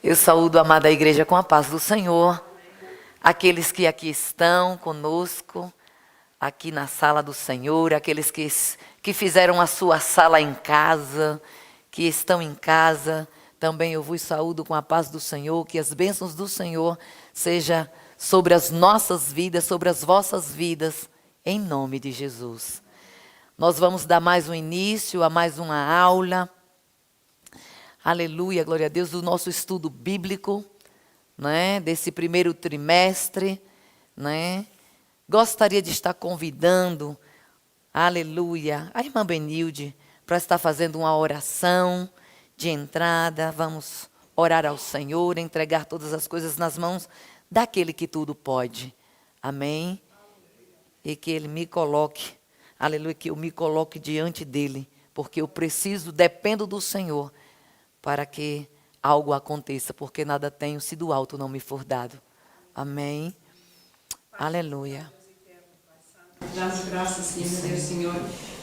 Eu saúdo a amada igreja com a paz do Senhor. Aqueles que aqui estão conosco, aqui na sala do Senhor, aqueles que fizeram a sua sala em casa, que estão em casa, também eu vos saúdo com a paz do Senhor, que as bênçãos do Senhor sejam sobre as nossas vidas, sobre as vossas vidas, em nome de Jesus. Nós vamos dar mais um início a mais uma aula. Aleluia, glória a Deus, do nosso estudo bíblico, né, desse primeiro trimestre, né. Gostaria de estar convidando, aleluia, a irmã Benilde para estar fazendo uma oração de entrada. Vamos orar ao Senhor, entregar todas as coisas nas mãos daquele que tudo pode. Amém? E que Ele me coloque, aleluia, que eu me coloque diante dEle, porque eu preciso, dependo do Senhor, para que algo aconteça, porque nada tenho se do alto não me for dado. Amém. Aleluia. Damos graças, Senhor, meu Deus, Senhor,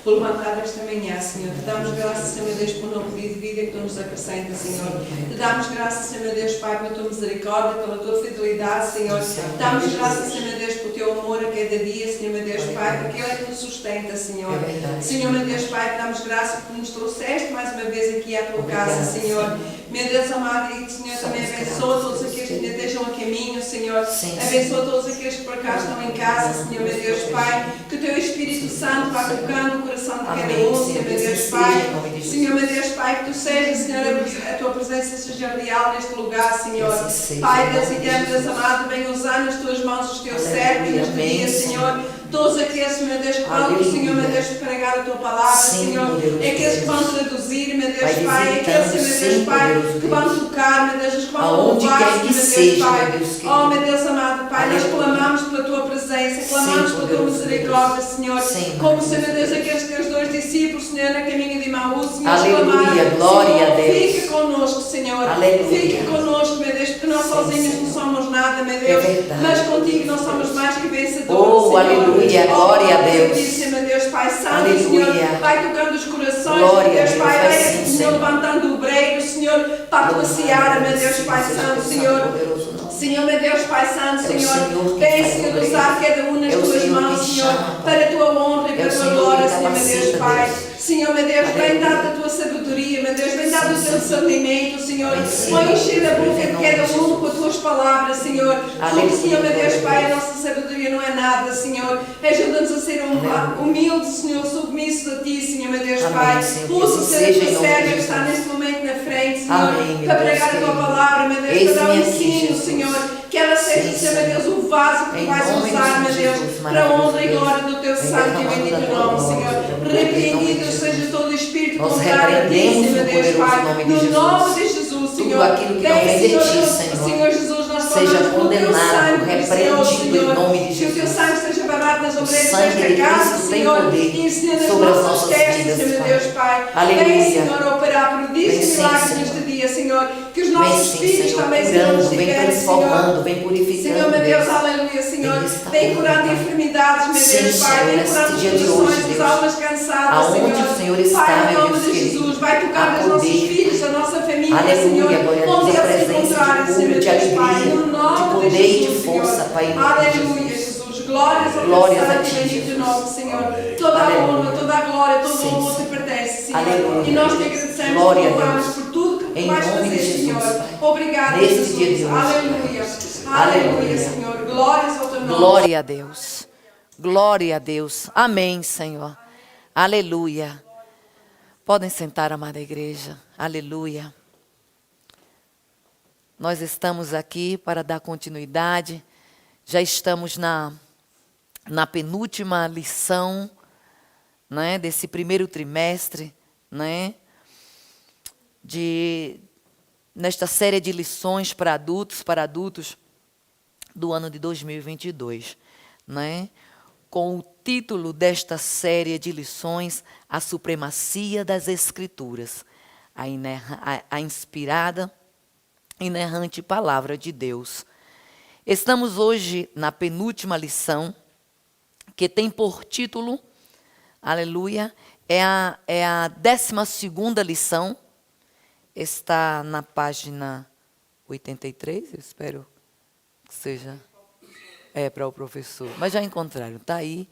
por levantar esta manhã, Senhor. Te damos graças, Senhor, meu Deus, por um novo dia de vida que Tu nos acrescenta, Senhor. Te damos graças, Senhor, meu Deus, Pai, pela Tua misericórdia, pela Tua fidelidade, Senhor. Te damos graças, Senhor, meu Deus, pelo Teu amor a cada dia, Senhor, meu Deus, Pai, porque Ele é que nos sustenta, Senhor. Senhor, meu Deus, Pai, te damos graças por nos trouxeste mais uma vez aqui à Tua casa, Senhor. Meu Deus amado, e Senhor, também abençoa todos aqueles que ainda estejam a caminho, Senhor. Abençoa todos aqueles que por cá estão em casa, Senhor, meu Deus, Pai. Que o Teu Espírito Santo vá tocando o coração de cada um, Senhor, meu Deus, Pai. Senhor, meu Deus, Pai, que Tu sejas, Senhor, a Tua presença seja real neste lugar, Senhor. Pai, Deus e Deus amado, venha usar nas Tuas mãos os Teus servos neste dia, Senhor. Todos aqueles, meu Deus, que vão, Senhor, meu Deus, pregar a Tua palavra, Senhor. Aqueles que vão traduzir, meu Deus, Pai. Aqueles, meu Deus, Pai, que vão tocar, meu Deus, que vão louvar, meu Deus, Pai. Oh, meu Deus amado, Pai, nós clamamos pela Tua presença, clamamos pela Tua misericórdia, Senhor. Como, Senhor, meu Deus, aqueles Teus dois discípulos, Senhor, na caminho de Emaús, Senhor, Aleluia, glória a Deus. Fica conosco, Senhor. Aleluia. Fica conosco, meu Deus, porque nós sozinhos não somos nada, meu Deus. Mas contigo nós somos mais que vencedores, Oh, Senhor. Aleluia, glória a Deus. Meu Deus, Pai Santo, Aleluia. Senhor, vai tocando os corações, Glória meu Deus, a Deus, Pai, vai vai, sim, Senhor, Senhor. levantando obreiros, Senhor, para a Tua seara, meu Deus, Pai Santo, Senhor. Senhor, meu Deus, Pai Santo, Senhor, vem, Senhor, usar cada um nas Tuas mãos, Senhor, para a Tua honra e para a Tua glória, Senhor, meu Deus, Pai. Senhor, meu Deus, vem dar da Tua sabedoria, meu Deus, vem dar do Teu discernimento, Senhor. Põe encher a boca de cada um com as Tuas palavras, Senhor. Porque, Senhor, meu Deus, Pai, a nossa sabedoria não é nada, Senhor. Ajuda-nos a ser humildes, Senhor, submissos a Ti, Senhor, meu Deus, Pai. Usa, Senhor, a Tua serva que está neste momento na frente, Senhor, para pregar a Tua palavra, meu Deus, para dar o ensino, Senhor. Que ela seja, Senhor, meu Deus, o vaso que Tu vais usar, meu Deus, para a honra e glória do Teu santo e bendito nome, Senhor. Repreendido seja todo espírito contrário a Ti, Senhor, meu Deus, Pai. No nome de Jesus, Senhor. Tudo aquilo que não vem de Ti, Senhor Jesus, nós seja clamamos pelo Teu condenado, sangue, repreendido Senhor. em nome de Que o Teu Jesus. sangue seja barrado nas O obreiras sangue de desta casa, Cristo tem Senhor. poder E ensina nas sobre as nossas nossas testes, vidas, Senhor, meu Pai. Deus, Pai. Aleluia. Vem, Senhor, operar prodígios Vem e sim, milagres Senhor. neste dia, Senhor. Que os Vem nossos sim, filhos Senhor, também se curando, vem multipliquem, transformando, Senhor. vem purificando. Senhor, meu Deus, aleluia, Senhor. Vem curando enfermidades, meu Sim, Deus, Pai. Senhor, Vem neste curando os dia de hoje, corações, as Deus. almas cansadas, Aonde Senhor. o Senhor está, Pai, em meu nome Deus de querido, Jesus, vai tocando há os nossos poder. filhos, a nossa família, Aleluia, Senhor. glória a Deus, Onde a eles se presença encontrarem, de Senhor, cura, de Deus, Pai. alegria, No nome de de poder e de Jesus, força, Senhor. Pai, em nome de Aleluia, Jesus. Jesus. Glórias ao Teu Glórias a santo Ti, e bendito Jesus. nome, Senhor. Toda a Aleluia. honra, toda a glória, todo Sim, o louvor te Senhor. pertence, Senhor. Aleluia. E nós te agradecemos Glória e a louvamos Deus. por tudo que Tu Em vais nome de fazer, Jesus, Senhor. Pai. Obrigado, Neste Jesus. dia de hoje, Aleluia. Pai. Aleluia, Aleluia. Senhor. Glórias ao Teu nome. Glória a Deus. Glória a Deus. Amém, Senhor. Aleluia. Podem sentar, amada igreja. Aleluia. Nós estamos aqui para dar continuidade. Já estamos na penúltima lição, né, desse primeiro trimestre, né, nesta série de lições para adultos do ano de 2022, né? Com o título desta série de lições, A Supremacia das Escrituras, a inspirada, inerrante palavra de Deus. Estamos hoje na penúltima lição, que tem por título, aleluia, é a 12ª lição, está na página 83, eu espero que seja. É para o professor. Mas já encontraram, está aí,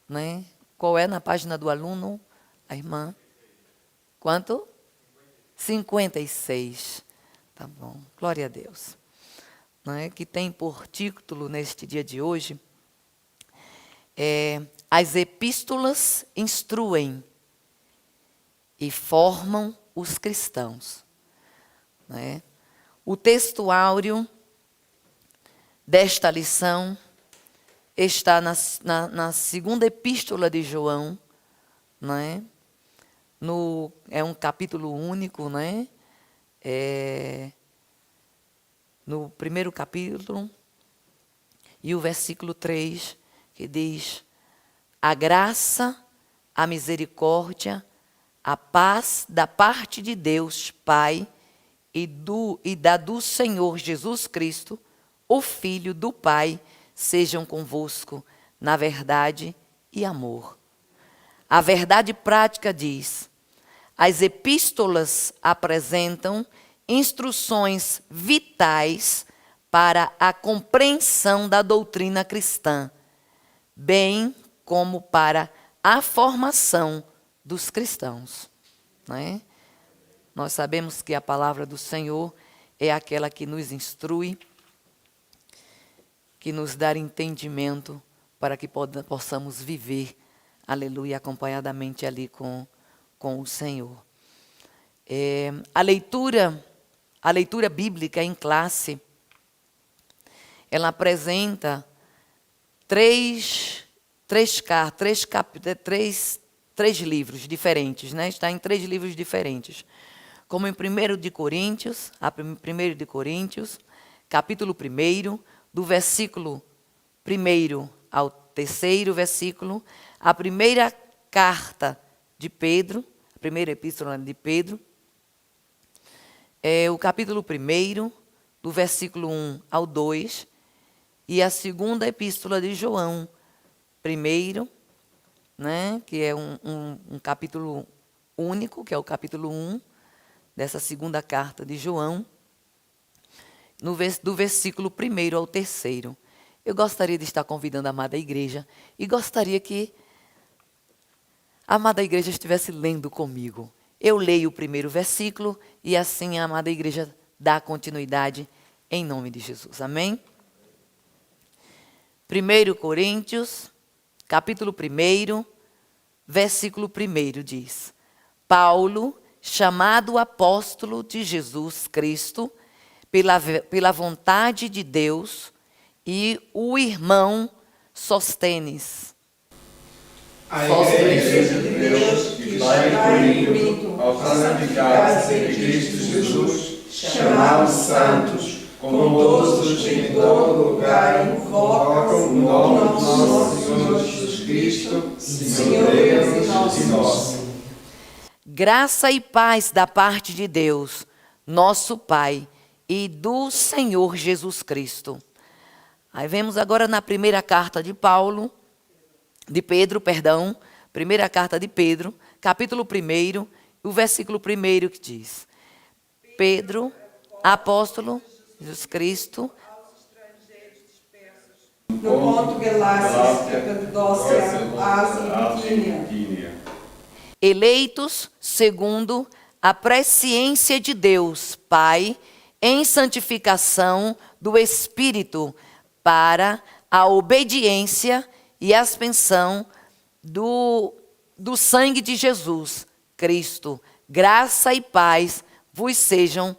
né? Qual é na página do aluno? A irmã? Quanto? 56. Tá bom, glória a Deus. Né? Que tem por título neste dia de hoje, as epístolas instruem e formam os cristãos. Né? O texto áureo desta lição está na segunda epístola de João, né? É um capítulo único, né? No primeiro capítulo, e o versículo 3, que diz: a graça, a misericórdia, a paz da parte de Deus Pai e do Senhor Jesus Cristo, o Filho do Pai, sejam convosco na verdade e amor. A verdade prática diz: as epístolas apresentam instruções vitais para a compreensão da doutrina cristã, bem como para a formação dos cristãos. Né? Nós sabemos que a palavra do Senhor é aquela que nos instrui, que nos dá entendimento para que possamos viver, aleluia, acompanhadamente ali com o Senhor. A leitura bíblica em classe, ela apresenta três livros diferentes, né? Está em 3 livros diferentes. Como em 1 de Coríntios, capítulo 1, do versículo 1 ao 3º versículo, a primeira carta de Pedro, a primeira epístola de Pedro, o capítulo 1, do versículo 1 ao 2, e a segunda epístola de João, 1, né, que é um capítulo único, que é o capítulo 1, dessa segunda carta de João, do versículo 1 ao 3º. Eu gostaria de estar convidando a amada igreja e gostaria que a amada igreja estivesse lendo comigo. Eu leio o primeiro versículo e assim a amada igreja dá continuidade em nome de Jesus. Amém? 1 Coríntios, capítulo 1, versículo 1 diz: Paulo, chamado apóstolo de Jesus Cristo, pela vontade de Deus, e o irmão Sóstenes. A igreja de Deus que está em Corinto, aos santificados em Cristo Jesus, chamados santos, como todos os em todo lugar invocam o nome do nosso Senhor Jesus Cristo, Senhor Deus e nosso. Graça e paz da parte de Deus, nosso Pai, e do Senhor Jesus Cristo. Aí vemos agora na primeira carta de Pedro, primeira carta de Pedro, capítulo 1, o versículo 1 que diz: Pedro, apóstolo de Jesus Cristo, no ponto Galácia, Capadócia, Ásia e Bitínia, eleitos segundo a presciência de Deus, Pai, em santificação do Espírito, para a obediência e a aspersão do sangue de Jesus Cristo. Graça e paz vos sejam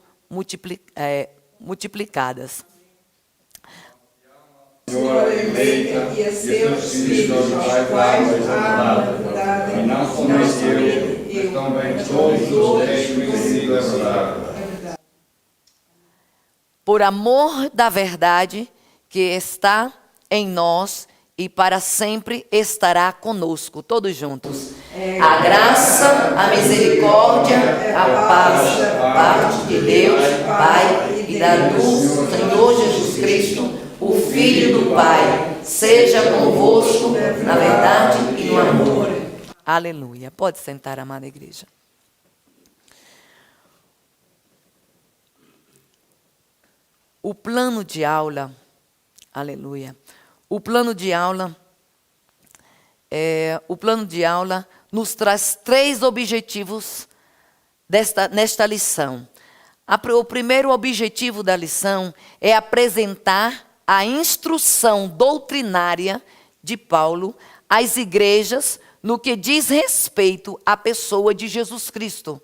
multiplicadas. Senhor eleita e a seus filhos, aos quais há a verdade, e não somente eu, mas também todos os que têm conhecido a verdade. Por amor da verdade que está em nós e para sempre estará conosco, todos juntos. A graça, a misericórdia, a paz da parte de Deus, Pai, e do Senhor Jesus Cristo, o Filho do Pai, seja convosco na verdade e no amor. Aleluia. Pode sentar, amada igreja. o plano de aula, aleluia, o plano de aula nos traz 3 objetivos nesta lição. O primeiro objetivo da lição é apresentar a instrução doutrinária de Paulo às igrejas no que diz respeito à pessoa de Jesus Cristo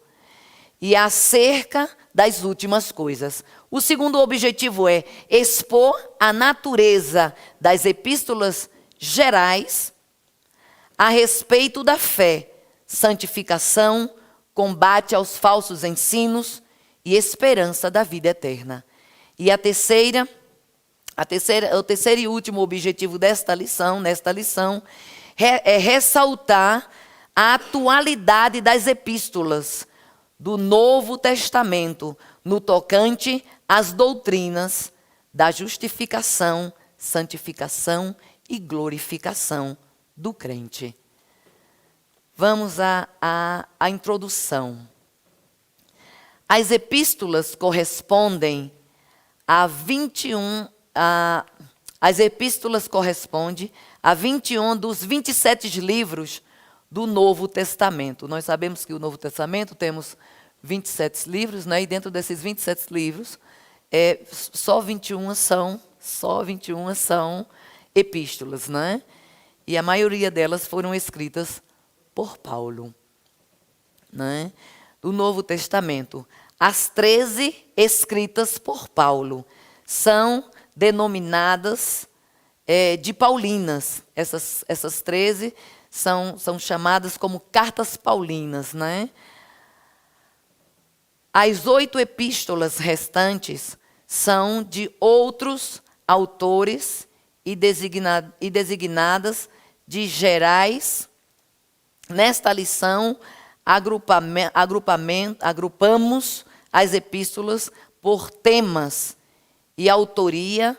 e acerca das últimas coisas. O segundo objetivo é expor a natureza das epístolas gerais a respeito da fé, santificação, combate aos falsos ensinos e esperança da vida eterna. E o terceiro e último objetivo nesta lição, é ressaltar a atualidade das epístolas do Novo Testamento no tocante às doutrinas da justificação, santificação e glorificação do crente. Vamos à introdução. As epístolas correspondem a 21 dos 27 livros do Novo Testamento. Nós sabemos que o Novo Testamento temos 27 livros, né? E dentro desses 27 livros, só 21 são epístolas, né? E a maioria delas foram escritas por Paulo, né? Do Novo Testamento. As 13 escritas por Paulo são denominadas de paulinas. Essas 13 são chamadas como cartas paulinas, né? As 8 epístolas restantes são de outros autores e designadas de gerais. Nesta lição, agrupamos as epístolas por temas e autoria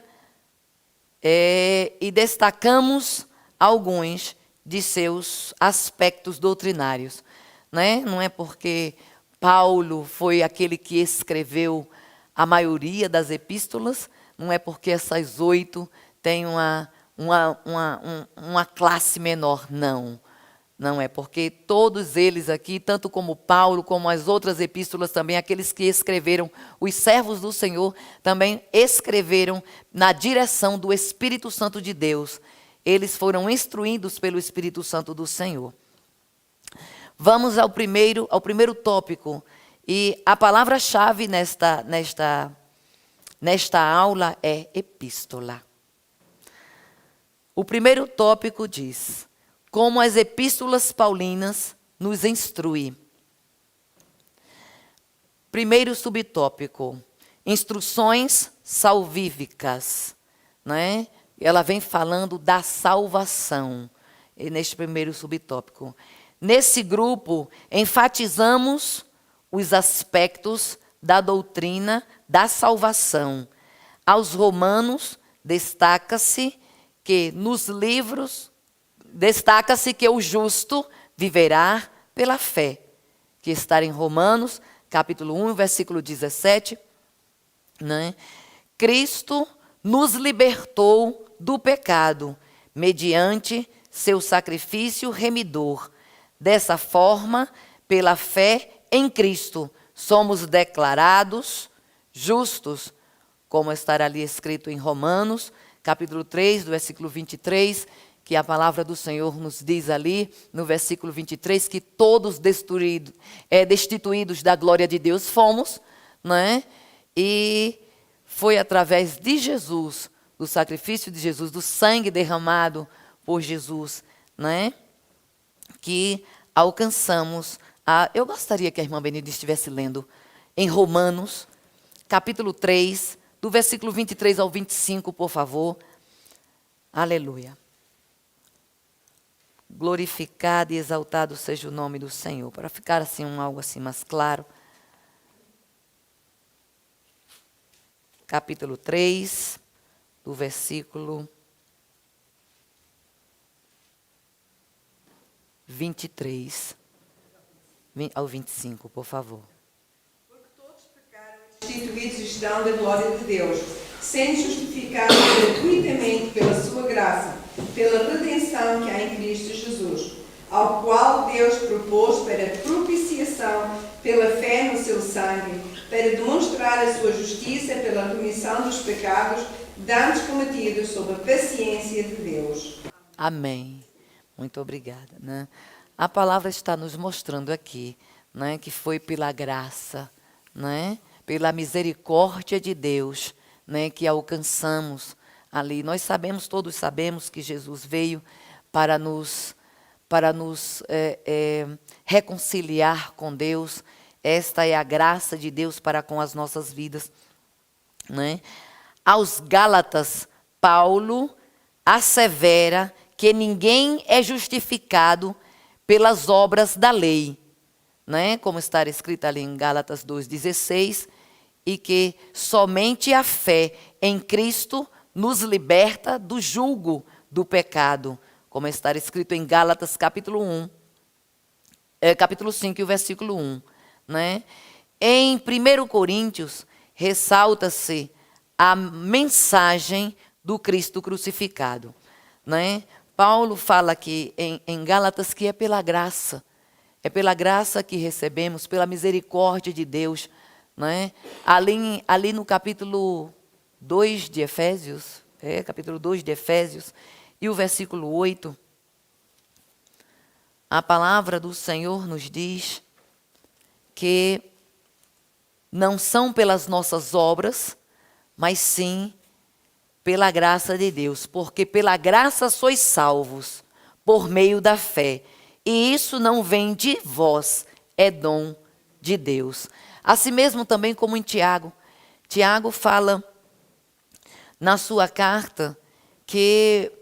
e destacamos alguns de seus aspectos doutrinários, né? Não é porque Paulo foi aquele que escreveu a maioria das epístolas, não é porque essas 8 têm uma classe menor, não. Não é porque todos eles aqui, tanto como Paulo, como as outras epístolas também, aqueles que escreveram, os servos do Senhor, também escreveram na direção do Espírito Santo de Deus. Eles foram instruídos pelo Espírito Santo do Senhor. Vamos ao primeiro tópico. E a palavra-chave nesta aula é epístola. O primeiro tópico diz: como as epístolas paulinas nos instruem. Primeiro subtópico: instruções salvíficas, né? Ela vem falando da salvação, neste primeiro subtópico. Nesse grupo, enfatizamos os aspectos da doutrina da salvação. Aos romanos, destaca-se que o justo viverá pela fé, que está em Romanos, capítulo 1, versículo 17. Né? Cristo nos libertou do pecado, mediante seu sacrifício remidor. Dessa forma, pela fé em Cristo, somos declarados justos, como estará ali escrito em Romanos, capítulo 3, do versículo 23, que a palavra do Senhor nos diz ali, no versículo 23, que todos destituídos da glória de Deus fomos, né? E foi através de Jesus, do sacrifício de Jesus, do sangue derramado por Jesus, né? Que alcançamos eu gostaria que a irmã Benita estivesse lendo em Romanos, capítulo 3, do versículo 23 ao 25, por favor. Aleluia. Glorificado e exaltado seja o nome do Senhor. Para ficar assim, algo assim mais claro. Capítulo 3, do versículo 23 ao 25, por favor. Porque todos pecaram e destituídos estão da glória de Deus, sendo justificados gratuitamente pela sua graça, pela redenção que há em Cristo Jesus, ao qual Deus propôs para propiciação pela fé no seu sangue, para demonstrar a sua justiça pela remissão dos pecados dantes cometidos sob a paciência de Deus. Amém. Muito obrigada, né? A palavra está nos mostrando aqui, né, que foi pela graça, né, pela misericórdia de Deus, né, que alcançamos ali. Nós sabemos, todos sabemos que Jesus veio para nos reconciliar com Deus. Esta é a graça de Deus para com as nossas vidas, né? Aos Gálatas, Paulo assevera que ninguém é justificado pelas obras da lei, né? Como está escrito ali em Gálatas 2,16, e que somente a fé em Cristo nos liberta do jugo do pecado, como está escrito em Gálatas capítulo 5 e o versículo 1. Né? Em 1 Coríntios, ressalta-se a mensagem do Cristo crucificado. Né? Paulo fala aqui em Gálatas que é pela graça que recebemos, pela misericórdia de Deus. Né? Ali no capítulo 2 de Efésios, capítulo 2 de Efésios, e o versículo 8, a palavra do Senhor nos diz que não são pelas nossas obras, mas sim pela graça de Deus, porque pela graça sois salvos, por meio da fé, e isso não vem de vós, é dom de Deus. Assim mesmo também como em Tiago. Tiago fala na sua carta que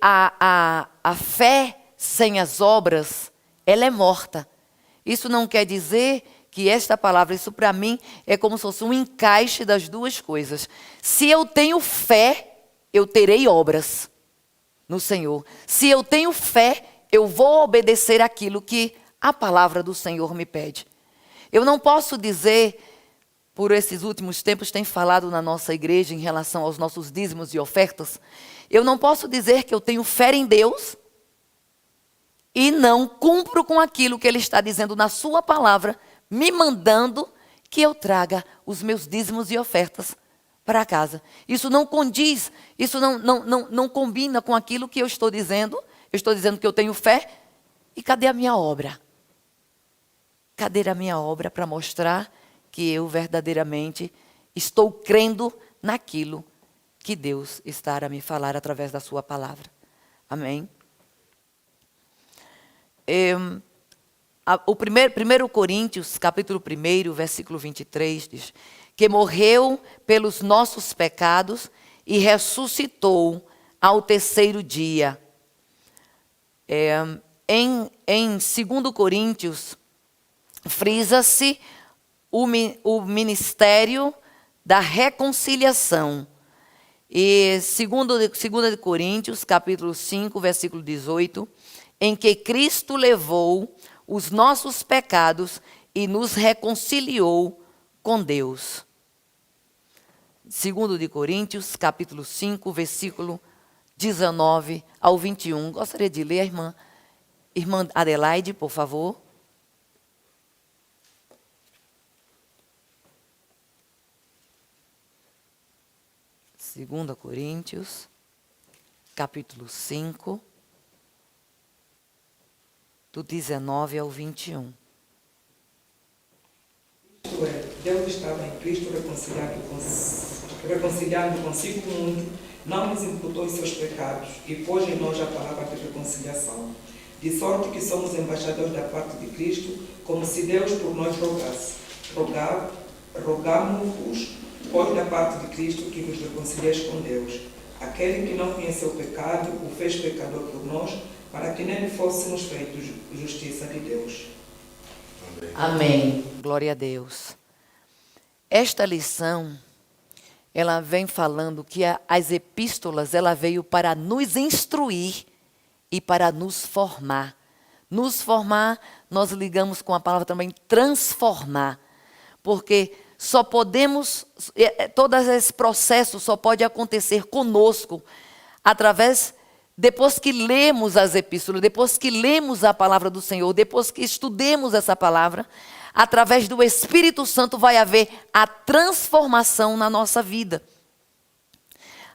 a fé sem as obras, ela é morta. Isso não quer dizer que esta palavra, isso para mim é como se fosse um encaixe das duas coisas. Se eu tenho fé, eu terei obras no Senhor. Se eu tenho fé, eu vou obedecer aquilo que a palavra do Senhor me pede. Eu não posso dizer, por esses últimos tempos tem falado na nossa igreja em relação aos nossos dízimos e ofertas, eu não posso dizer que eu tenho fé em Deus e não cumpro com aquilo que Ele está dizendo na sua palavra, me mandando que eu traga os meus dízimos e ofertas para casa. Isso não condiz, isso não combina com aquilo que eu estou dizendo. Eu estou dizendo que eu tenho fé. E cadê a minha obra? Cadê a minha obra para mostrar que eu verdadeiramente estou crendo naquilo que Deus está a me falar através da sua palavra? Amém? O 1 Coríntios, capítulo 1, versículo 23, diz que morreu pelos nossos pecados e ressuscitou ao terceiro dia. Em 2 Coríntios, frisa-se o ministério da reconciliação. E 2 Coríntios, capítulo 5, versículo 18, em que Cristo levou os nossos pecados e nos reconciliou com Deus. 2 Coríntios, capítulo 5, versículo 19 ao 21. Gostaria de ler, irmã Adelaide, por favor. 2 Coríntios, capítulo 5, do 19 ao 21. Isto é, Deus estava em Cristo reconciliando consigo o mundo, não nos imputou os seus pecados e pôs em nós a palavra de reconciliação. De sorte que somos embaixadores da parte de Cristo, como se Deus por nós rogasse. Rogamo-vos, pois da parte de Cristo, que vos reconcilieis com Deus. Aquele que não conheceu o pecado, o fez pecador por nós, para que nele fôssemos feitos justiça de Deus. Amém. Glória a Deus. Esta lição, ela vem falando que as epístolas, ela veio para nos instruir e para nos formar. Nos formar, nós ligamos com a palavra também transformar. Porque todo esse processo só pode acontecer conosco depois que lemos as epístolas, depois que lemos a palavra do Senhor, depois que estudemos essa palavra, através do Espírito Santo vai haver a transformação na nossa vida.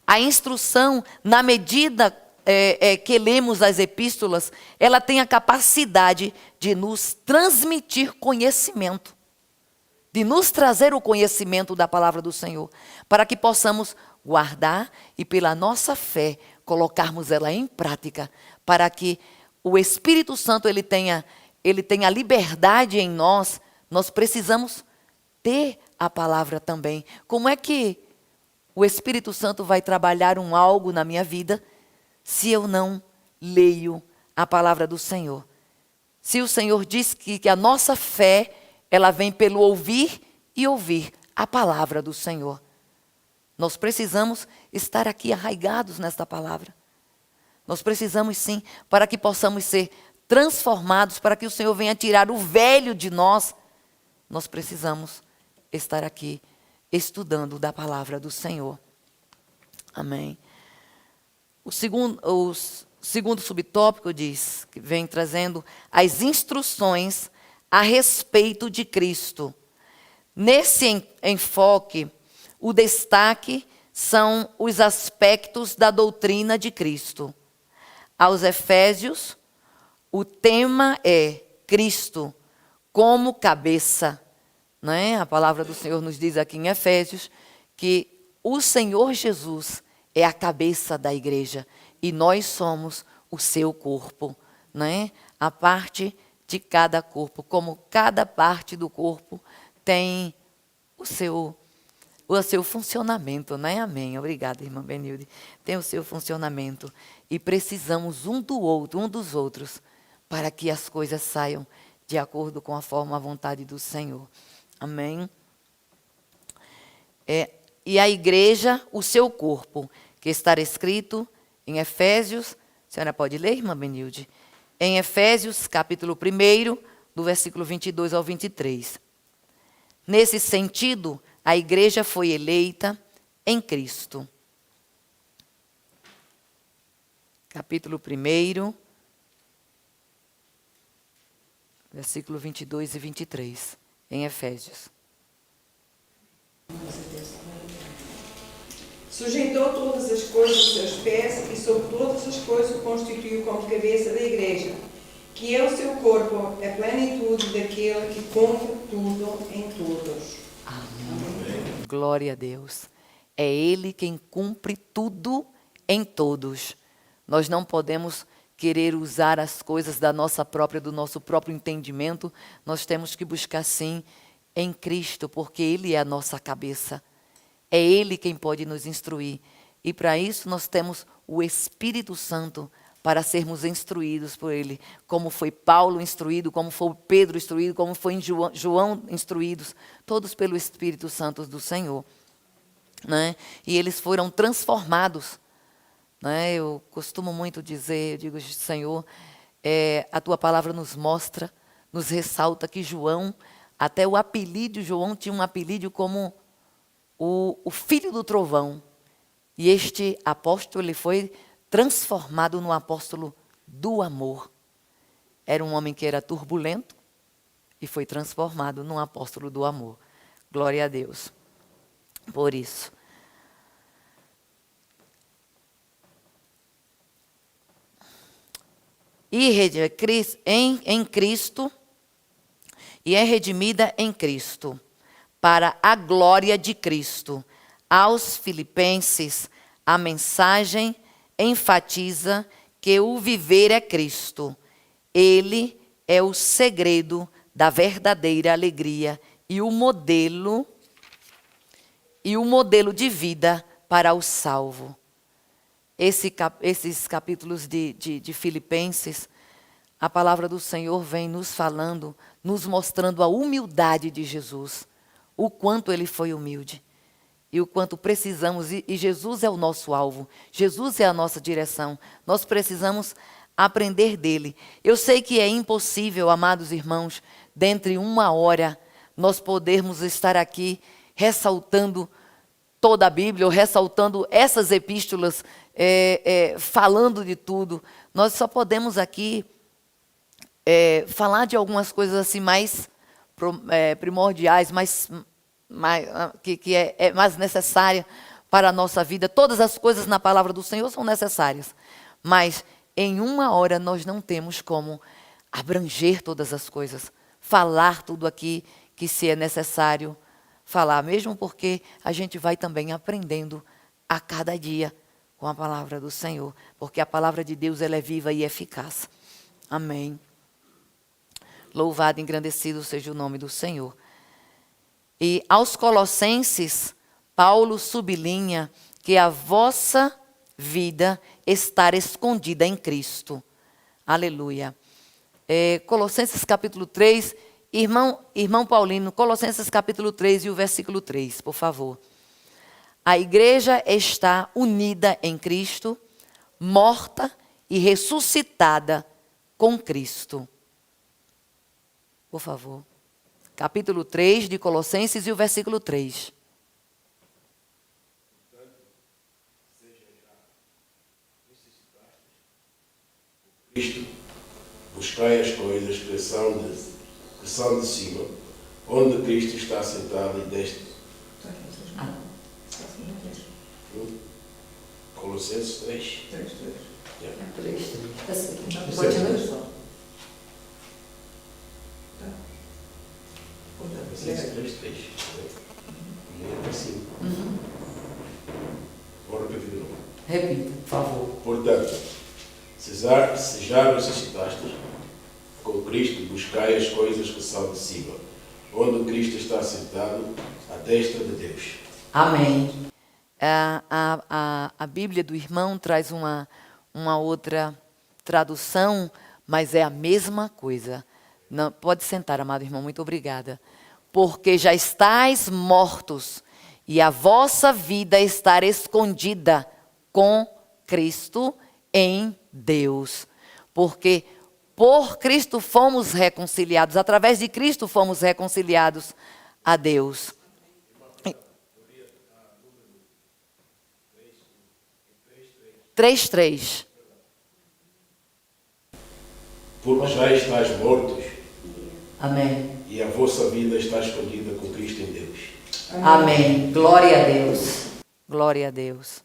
A instrução, na medida que lemos as epístolas, ela tem a capacidade de nos transmitir conhecimento, de nos trazer o conhecimento da palavra do Senhor, para que possamos guardar e pela nossa fé colocarmos ela em prática, para que o Espírito Santo ele tenha liberdade em nós. Nós precisamos ter a palavra também. Como é que o Espírito Santo vai trabalhar algo na minha vida se eu não leio a palavra do Senhor? Se o Senhor diz que a nossa fé, ela vem pelo ouvir e ouvir a palavra do Senhor. Nós precisamos estar aqui arraigados nesta palavra. Nós precisamos sim, para que possamos ser transformados, para que o Senhor venha tirar o velho de nós. Nós precisamos estar aqui estudando da palavra do Senhor. Amém. O segundo subtópico diz, que vem trazendo as instruções a respeito de Cristo. Nesse enfoque, o destaque são os aspectos da doutrina de Cristo. Aos Efésios, o tema é Cristo como cabeça. Né? A palavra do Senhor nos diz aqui em Efésios que o Senhor Jesus é a cabeça da igreja e nós somos o seu corpo. Né? A parte de cada corpo, como cada parte do corpo tem o seu funcionamento, né? Amém. Obrigada, irmã Benilde. Tem o seu funcionamento. E precisamos um dos outros, para que as coisas saiam de acordo com a vontade do Senhor. Amém. E a igreja, o seu corpo, que está escrito em Efésios, a senhora pode ler, irmã Benilde? Em Efésios, capítulo 1, do versículo 22 ao 23. Nesse sentido, a igreja foi eleita em Cristo. Capítulo 1, versículo 22 e 23, em Efésios. Sujeitou todas as coisas aos seus pés e sobre todas as coisas o constituiu como cabeça da igreja, que é o seu corpo, a plenitude daquele que cumpre tudo em todos. Amém. Glória a Deus. É Ele quem cumpre tudo em todos. Nós não podemos querer usar as coisas do nosso próprio entendimento. Nós temos que buscar sim em Cristo, porque Ele é a nossa cabeça. É Ele quem pode nos instruir. E para isso nós temos o Espírito Santo para sermos instruídos por Ele. Como foi Paulo instruído, como foi Pedro instruído, como foi João instruídos. Todos pelo Espírito Santo do Senhor. Né? E eles foram transformados. Né? Eu costumo muito dizer, eu digo, Senhor, a Tua palavra nos mostra, nos ressalta que João, até o apelido, João tinha um apelido como o filho do trovão. E este apóstolo, ele foi transformado no apóstolo do amor. Era um homem que era turbulento e foi transformado num apóstolo do amor. Glória a Deus por isso. Em Cristo, e é redimida em Cristo, para a glória de Cristo. Aos Filipenses, a mensagem enfatiza que o viver é Cristo. Ele é o segredo da verdadeira alegria e o modelo de vida para o salvo. Esses capítulos de Filipenses, a palavra do Senhor vem nos falando, nos mostrando a humildade de Jesus, o quanto Ele foi humilde e o quanto precisamos, e Jesus é o nosso alvo, Jesus é a nossa direção, nós precisamos aprender dele. Eu sei que é impossível, amados irmãos, dentre uma hora, nós podermos estar aqui ressaltando toda a Bíblia, ou ressaltando essas epístolas, falando de tudo. Nós só podemos aqui falar de algumas coisas assim mais primordiais, que é mais necessária para a nossa vida. Todas as coisas na palavra do Senhor são necessárias, mas em uma hora nós não temos como abranger todas as coisas, falar tudo aqui que se é necessário falar, mesmo porque a gente vai também aprendendo a cada dia com a palavra do Senhor, porque a palavra de Deus ela é viva e eficaz. Amém. Louvado e engrandecido seja o nome do Senhor. E aos Colossenses, Paulo sublinha que a vossa vida está escondida em Cristo. Aleluia. Colossenses capítulo 3, irmão Paulino, Colossenses capítulo 3 e o versículo 3, por favor. A igreja está unida em Cristo, morta e ressuscitada com Cristo. Por favor. Capítulo 3 de Colossenses e o versículo 3. Cristo, buscai as coisas que são de cima, onde Cristo está sentado e deste. Colossenses 3. 3. Colossenses 3. E assim. Vou repetir de novo. Repita, por favor. Portanto, se já ressuscitastes com Cristo, buscai as coisas que são de cima, onde Cristo está sentado à destra de Deus. Amém. A Bíblia do irmão traz uma outra tradução, mas é a mesma coisa. Não, pode sentar, amado irmão, muito obrigada. Porque já estáis mortos e a vossa vida está escondida com Cristo em Deus. Porque por Cristo fomos reconciliados, através de Cristo fomos reconciliados a Deus. 3:3. Porque já estáis mortos. Amém. E a vossa vida está escondida com Cristo em Deus. Amém. Glória a Deus. Glória a Deus.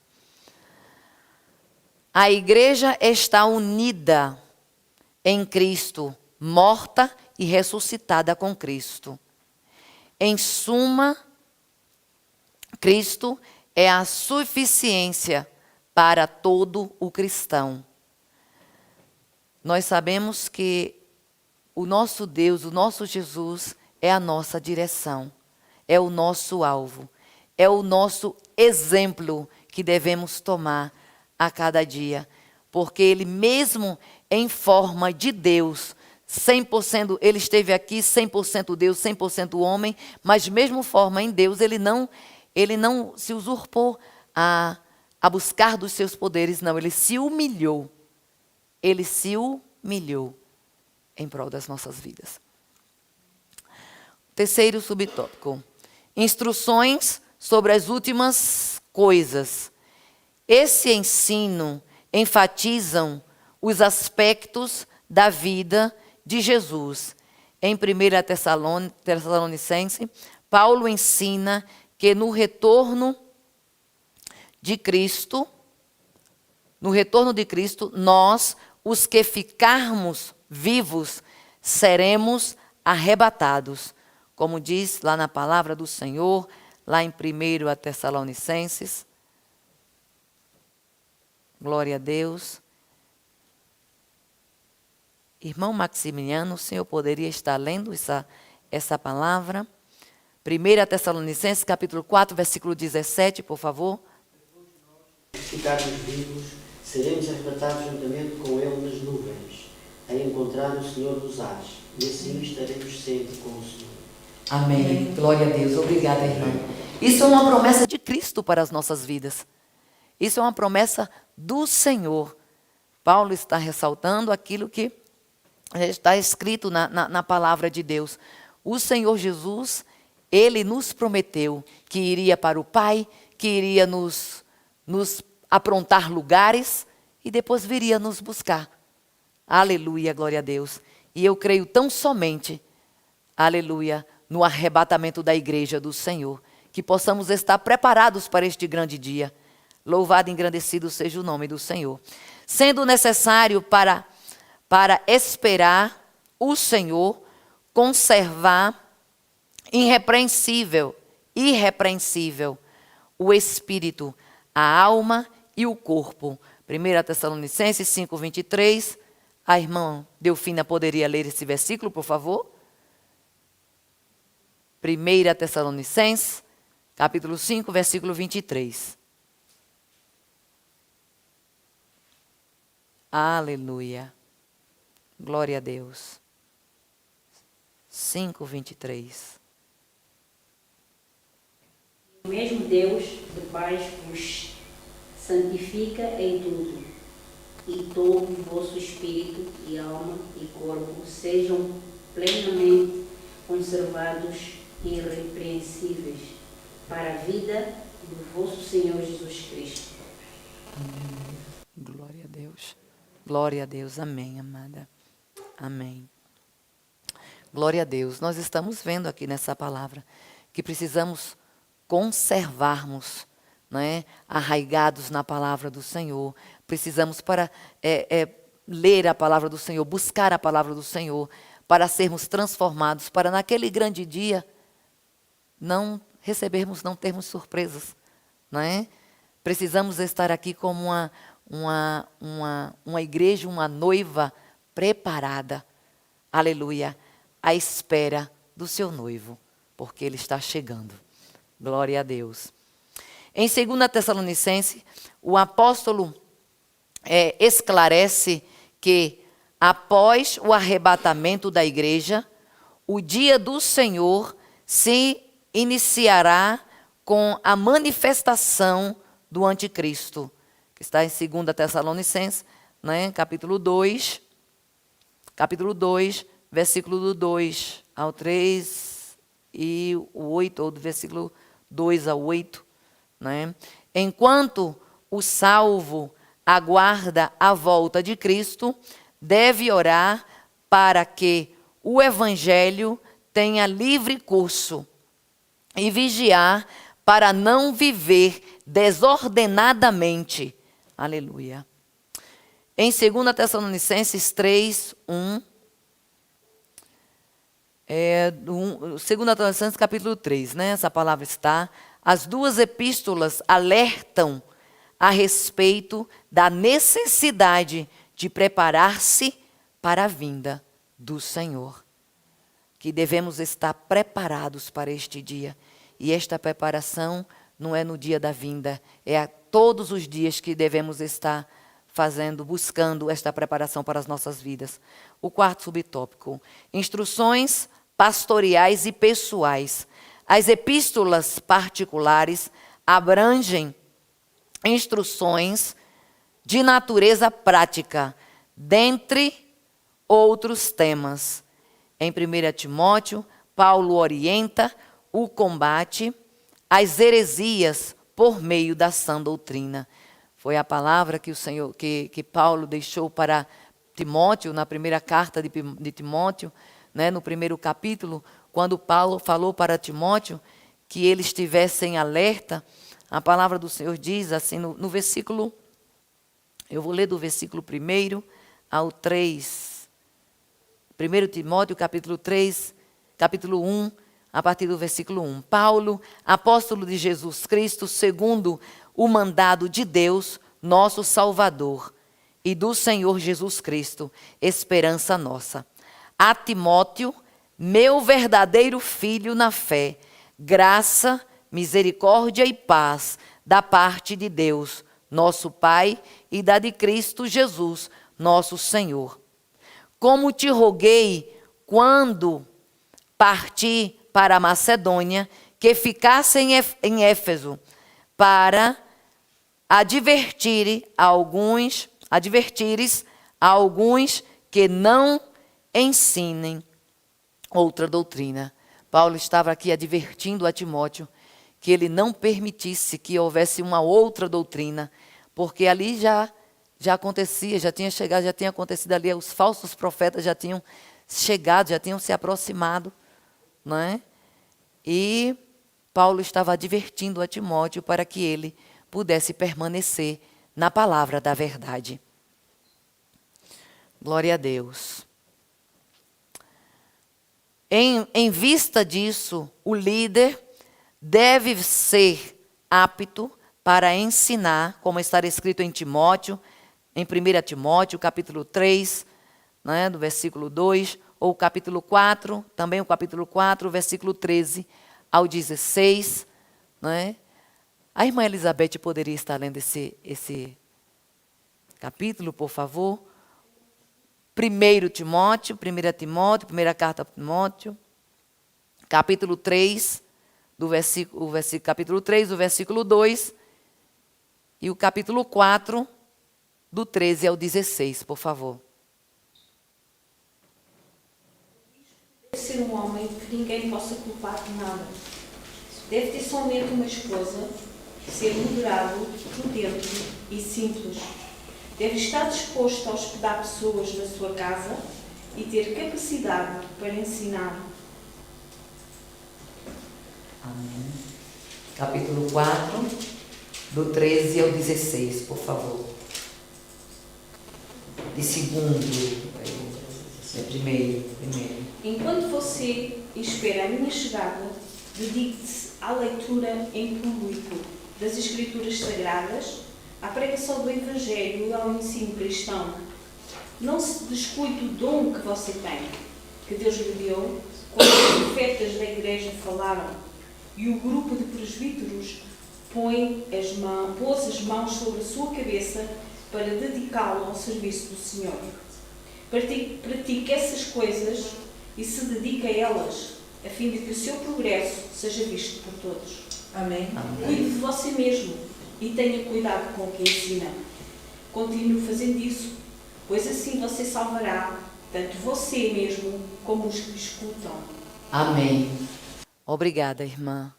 A igreja está unida em Cristo, morta e ressuscitada com Cristo. Em suma, Cristo é a suficiência para todo o cristão. Nós sabemos que o nosso Deus, o nosso Jesus, é a nossa direção, é o nosso alvo, é o nosso exemplo que devemos tomar a cada dia. Porque Ele mesmo em forma de Deus, 100%, Ele esteve aqui 100% Deus, 100% homem, mas mesmo forma em Deus, Ele não se usurpou a buscar dos seus poderes, não. Ele se humilhou. Ele se humilhou em prol das nossas vidas. Terceiro subtópico. Instruções sobre as últimas coisas. Esse ensino enfatizam os aspectos da vida de Jesus. Em 1 Tessalonicenses, Paulo ensina que no retorno de Cristo, nós, os que ficarmos vivos, seremos arrebatados. Como diz lá na palavra do Senhor, lá em 1 Tessalonicenses. Glória a Deus. Irmão Maximiliano, o senhor poderia estar lendo essa palavra? 1 Tessalonicenses, capítulo 4, versículo 17, por favor. Se ficarmos vivos, seremos arrebatados juntamente com Ele nas nuvens, a encontrar o Senhor dos ares, e assim estaremos sempre com o Senhor. Amém. Glória a Deus. Obrigada, irmão. Isso é uma promessa de Cristo para as nossas vidas. Isso é uma promessa do Senhor. Paulo está ressaltando aquilo que está escrito na palavra de Deus. O Senhor Jesus, Ele nos prometeu que iria para o Pai, que iria nos aprontar lugares e depois viria nos buscar. Aleluia, glória a Deus. E eu creio tão somente, aleluia, no arrebatamento da igreja do Senhor, que possamos estar preparados para este grande dia. Louvado e engrandecido seja o nome do Senhor. Sendo necessário para esperar o Senhor, conservar irrepreensível o espírito, a alma e o corpo. 1 Tessalonicenses 5:23. A irmã Delfina poderia ler esse versículo, por favor? 1 Tessalonicenses, capítulo 5, versículo 23. Aleluia. Glória a Deus. 5:23. O mesmo Deus de paz vos santifica em tudo, e todo o vosso espírito e alma e corpo sejam plenamente conservados e irrepreensíveis para a vida do vosso Senhor Jesus Cristo. Glória a Deus. Glória a Deus. Amém, amada. Amém. Glória a Deus. Nós estamos vendo aqui nessa palavra que precisamos conservarmos, né, arraigados na palavra do Senhor. Precisamos para ler a palavra do Senhor, buscar a palavra do Senhor, para sermos transformados, para naquele grande dia não termos surpresas, não é? Precisamos estar aqui como uma igreja, uma noiva preparada, aleluia, à espera do seu noivo, porque ele está chegando. Glória a Deus. Em 2 Tessalonicenses, o apóstolo esclarece que após o arrebatamento da igreja, o dia do Senhor se iniciará com a manifestação do anticristo, que está em 2 Tessalonicenses, né, capítulo 2, versículo do 2 ao 3 e o 8, ou do versículo 2 ao 8. Né? Enquanto o salvo aguarda a volta de Cristo, deve orar para que o evangelho tenha livre curso e vigiar para não viver desordenadamente. Aleluia. Em 2 Tessalonicenses 3, 1, 2 Tessalonicenses capítulo 3, né? Essa palavra está. As duas epístolas alertam a respeito da necessidade de preparar-se para a vinda do Senhor. Que devemos estar preparados para este dia. E esta preparação não é no dia da vinda, é a todos os dias que devemos estar fazendo, buscando esta preparação para as nossas vidas. O quarto subtópico: instruções pastoreais e pessoais. As epístolas particulares abrangem instruções de natureza prática, dentre outros temas. Em 1 Timóteo, Paulo orienta o combate às heresias por meio da sã doutrina. Foi a palavra que o Senhor, que Paulo deixou para Timóteo, na primeira carta de Timóteo, né, no primeiro capítulo, quando Paulo falou para Timóteo que ele estivesse em alerta. A palavra do Senhor diz assim no versículo, eu vou ler do versículo 1 ao 3. 1 Timóteo, capítulo 3, capítulo 1, a partir do versículo 1. Paulo, apóstolo de Jesus Cristo, segundo o mandado de Deus, nosso Salvador, e do Senhor Jesus Cristo, esperança nossa. A Timóteo, meu verdadeiro filho na fé, graça, misericórdia e paz da parte de Deus, nosso Pai, e da de Cristo Jesus, nosso Senhor. Como te roguei quando parti para a Macedônia, que ficasse em Éfeso, para advertires a alguns que não ensinem outra doutrina. Paulo estava aqui advertindo a Timóteo que ele não permitisse que houvesse uma outra doutrina, porque ali já acontecia, já tinha chegado, já tinha acontecido ali, os falsos profetas já tinham chegado, já tinham se aproximado, não é? E Paulo estava advertindo a Timóteo para que ele pudesse permanecer na palavra da verdade. Glória a Deus. Em vista disso, o líder deve ser apto para ensinar, como está escrito em Timóteo, em 1 Timóteo, capítulo 3, né, do versículo 2, ou capítulo 4, também o capítulo 4, versículo 13 ao 16. Né? A irmã Elizabeth poderia estar lendo esse capítulo, por favor? 1 Timóteo, 1 Timóteo, primeira carta a Timóteo, capítulo 3, capítulo 3, do versículo 2, e o capítulo 4, do 13 ao 16, por favor. Deve ser um homem que ninguém possa culpar de nada. Deve ter somente uma esposa, ser moderado, prudente e simples. Deve estar disposto a hospedar pessoas na sua casa e ter capacidade para ensinar. Amém. Capítulo 4, do 13 ao 16, por favor. De segundo, primeiro. Enquanto você espera a minha chegada, dedique-se à leitura em público das Escrituras Sagradas, à pregação do Evangelho e ao ensino cristão. Não se descuide do dom que você tem, que Deus lhe deu, quando os profetas da igreja falaram, e o grupo de presbíteros pôs as mãos sobre a sua cabeça para dedicá-lo ao serviço do Senhor. Pratique essas coisas e se dedique a elas, a fim de que o seu progresso seja visto por todos. Amém. Cuide de você mesmo e tenha cuidado com o que ensina. Continue fazendo isso, pois assim você salvará tanto você mesmo como os que escutam. Amém. Obrigada, irmã.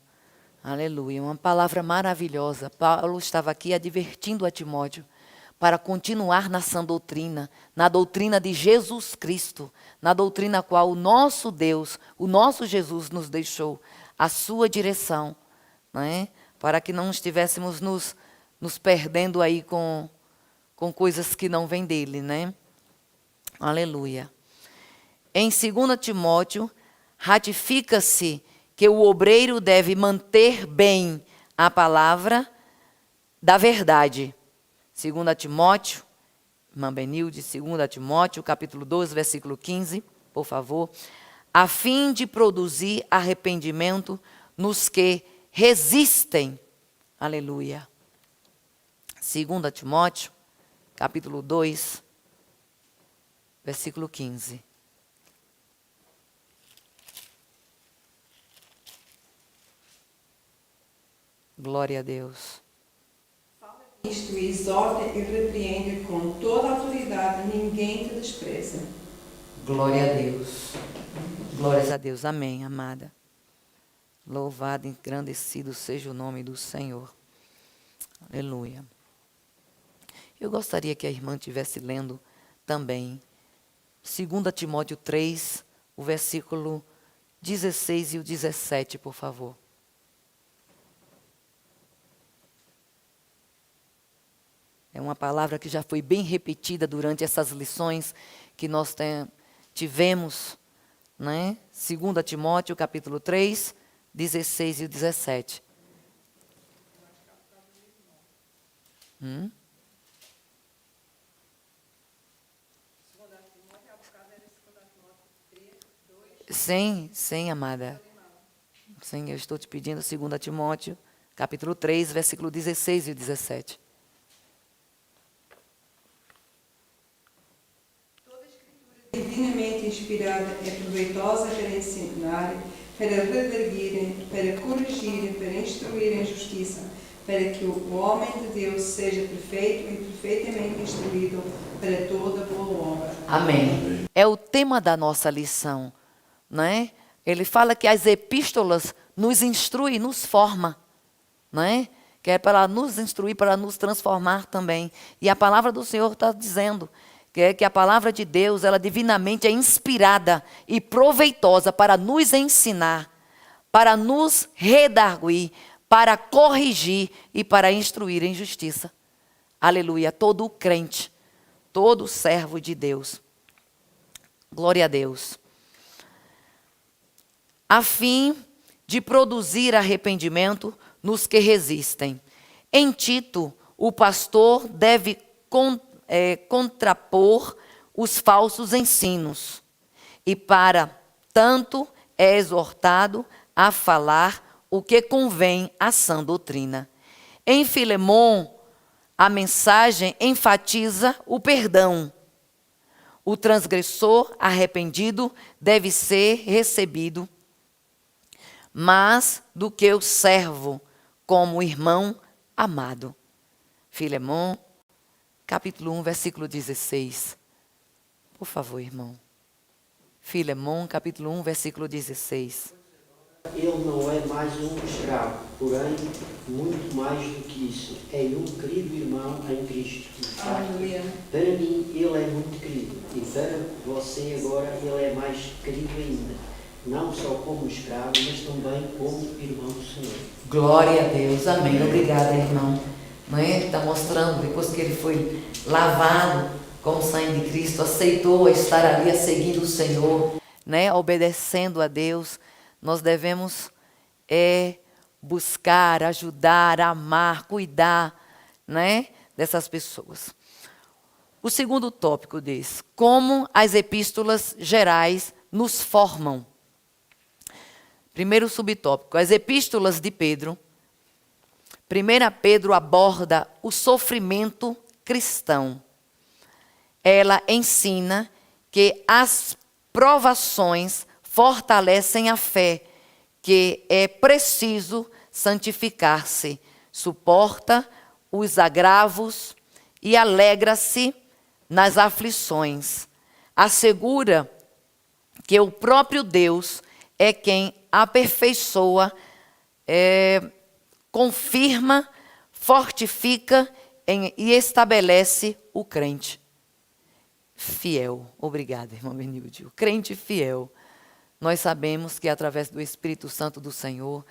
Aleluia. Uma palavra maravilhosa. Paulo estava aqui advertindo a Timóteo para continuar na sã doutrina, na doutrina de Jesus Cristo, na doutrina a qual o nosso Deus, o nosso Jesus nos deixou, a sua direção, não é? Para que não estivéssemos nos perdendo aí com coisas que não vêm dele, né? Aleluia. Em 2 Timóteo, ratifica-se que o obreiro deve manter bem a palavra da verdade. 2 Timóteo, irmã Benilde, 2 Timóteo, capítulo 12, versículo 15, por favor. A fim de produzir arrependimento nos que resistem. Aleluia. 2 Timóteo, capítulo 2, versículo 15. Glória a Deus. Isto exorta e repreende com toda a autoridade, ninguém te despreza. Glória a Deus. Glórias a Deus. Amém, amada. Louvado e engrandecido seja o nome do Senhor. Aleluia. Eu gostaria que a irmã estivesse lendo também 2 Timóteo 3, o versículo 16 e o 17, por favor. É uma palavra que já foi bem repetida durante essas lições que nós tivemos, né? 2 Timóteo, capítulo 3, 16 e 17. Sim, amada. Sim, eu estou te pedindo 2 Timóteo, capítulo 3, versículo 16 e 17. Divinamente inspirada é proveitosa para ensinar, para redarguir, para corrigir, para instruir em justiça, para que o homem de Deus seja perfeito e perfeitamente instruído para toda boa obra. Amém. É o tema da nossa lição, não é? Ele fala que as epístolas nos instruem, nos forma, não é? Que é para nos instruir, para nos transformar também. E a palavra do Senhor está dizendo que a palavra de Deus, ela divinamente é inspirada e proveitosa para nos ensinar, para nos redarguir, para corrigir e para instruir em justiça. Aleluia. Todo crente, todo servo de Deus. Glória a Deus. A fim de produzir arrependimento nos que resistem. Em Tito, o pastor deve contrapor os falsos ensinos. E para tanto é exortado a falar o que convém à sã doutrina. Em Filemon, a mensagem enfatiza o perdão. O transgressor arrependido deve ser recebido, mas do que o servo como irmão amado. Filemon, capítulo 1, versículo 16. Por favor, irmão. Filemon, capítulo 1, versículo 16. Ele não é mais um escravo, porém, muito mais do que isso. É um querido irmão em Cristo. Aleluia. Para mim, ele é muito querido. E para você agora, ele é mais querido ainda. Não só como escravo, mas também como irmão do Senhor. Glória a Deus. Amém. Obrigada, irmão. Não é? Está mostrando, depois que ele foi lavado com o sangue de Cristo, aceitou estar ali a seguir o Senhor, né? Obedecendo a Deus. Nós devemos buscar, ajudar, amar, cuidar, né, dessas pessoas. O segundo tópico diz: como as epístolas gerais nos formam. Primeiro subtópico, as epístolas de Pedro. 1 Pedro aborda o sofrimento cristão. Ela ensina que as provações fortalecem a fé, que é preciso santificar-se, suporta os agravos e alegra-se nas aflições. Assegura que o próprio Deus é quem aperfeiçoa, confirma, fortifica e estabelece o crente fiel. Obrigada, irmã Benilde. O crente fiel. Nós sabemos que através do Espírito Santo do Senhor,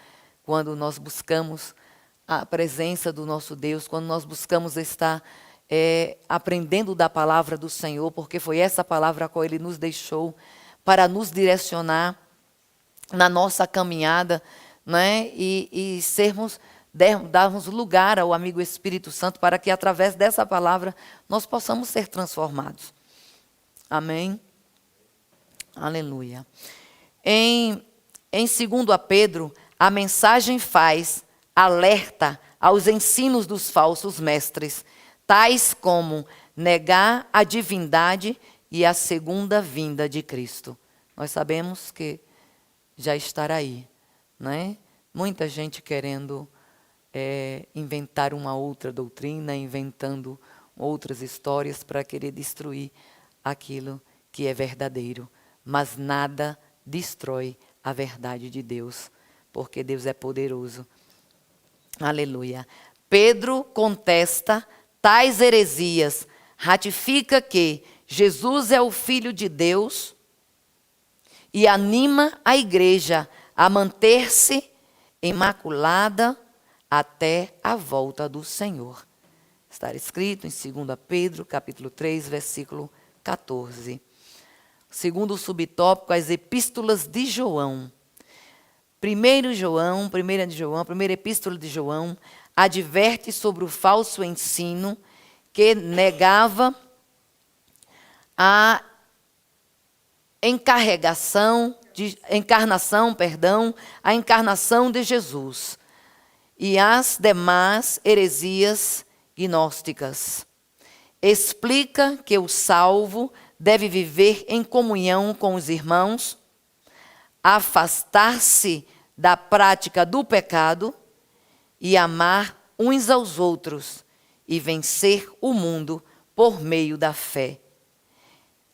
quando nós buscamos a presença do nosso Deus, quando nós buscamos estar aprendendo da palavra do Senhor, porque foi essa palavra a qual Ele nos deixou para nos direcionar na nossa caminhada, né? E darmos lugar ao amigo Espírito Santo para que através dessa palavra nós possamos ser transformados. Amém? Aleluia. Em 2 Pedro, a mensagem faz alerta aos ensinos dos falsos mestres, tais como negar a divindade e a segunda vinda de Cristo. Nós sabemos que já estará aí, né? Muita gente querendo inventar uma outra doutrina, inventando outras histórias para querer destruir aquilo que é verdadeiro. Mas nada destrói a verdade de Deus, porque Deus é poderoso. Aleluia. Pedro contesta tais heresias, ratifica que Jesus é o Filho de Deus e anima a igreja a manter-se imaculada até a volta do Senhor. Está escrito em 2 Pedro, capítulo 3, versículo 14. Segundo subtópico, as epístolas de João. Primeira epístola de João adverte sobre o falso ensino que negava a encarnação de Jesus e as demais heresias gnósticas. Explica que o salvo deve viver em comunhão com os irmãos, afastar-se da prática do pecado e amar uns aos outros e vencer o mundo por meio da fé.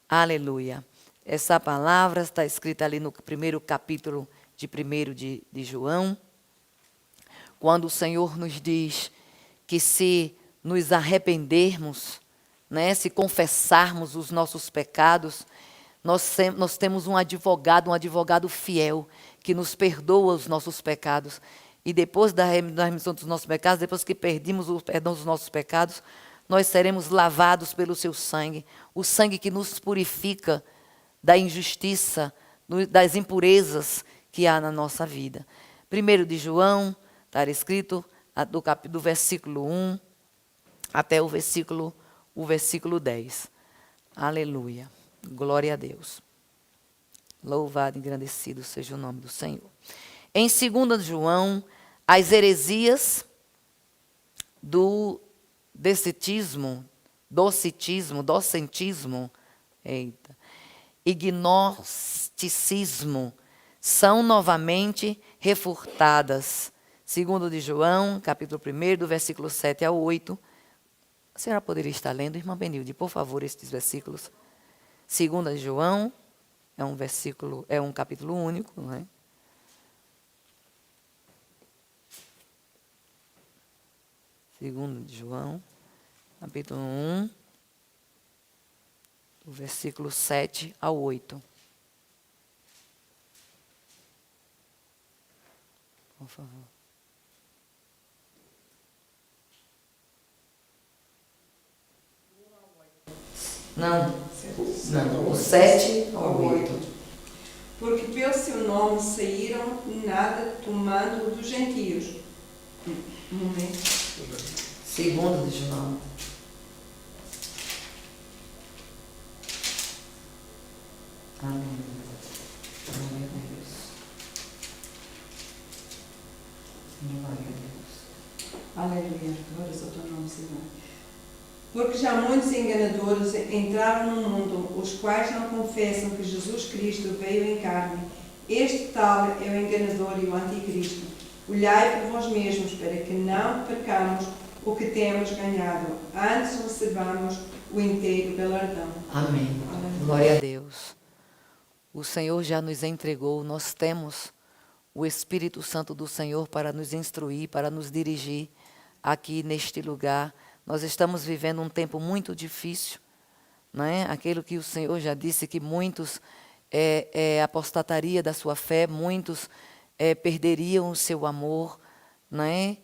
Aleluia. essa palavra está escrita ali no primeiro capítulo de 1 de João, quando o Senhor nos diz que se nos arrependermos, né, se confessarmos os nossos pecados, nós temos um advogado fiel, que nos perdoa os nossos pecados. E depois da remissão dos nossos pecados, depois que perdemos o perdão dos nossos pecados, nós seremos lavados pelo seu sangue, o sangue que nos purifica da injustiça, das impurezas que há na nossa vida. 1 de João, está escrito do versículo 1 até o versículo 10. Aleluia. Glória a Deus. Louvado e engrandecido seja o nome do Senhor. Em 2 de João, as heresias do docentismo, e gnosticismo são novamente refutadas. 2 de João, capítulo 1, do versículo 7 ao 8. A senhora poderia estar lendo, irmã Benilde, por favor, estes versículos. 2 de João é um capítulo único, não é? Segundo de João, capítulo 1, do versículo 7 ao 8. Por favor. Não, o 7 ao 8. Porque pelo seu nome saíram nada tomando dos gentios. Um momento. 2 de João. Aleluia. Glória a Deus. Glória a Deus. Aleluia. Glória ao teu nome, Senhor. Porque já muitos enganadores entraram no mundo, os quais não confessam que Jesus Cristo veio em carne. Este tal é o enganador e o anticristo. Olhai por vós mesmos, para que não percamos o que temos ganhado, antes recebamos o inteiro galardão. Amém. Aleluia. Glória a Deus. O Senhor já nos entregou, nós temos o Espírito Santo do Senhor para nos instruir, para nos dirigir aqui neste lugar. Nós estamos vivendo um tempo muito difícil, não é? Aquilo que o Senhor já disse, que muitos apostataria da sua fé, muitos perderiam o seu amor, não é?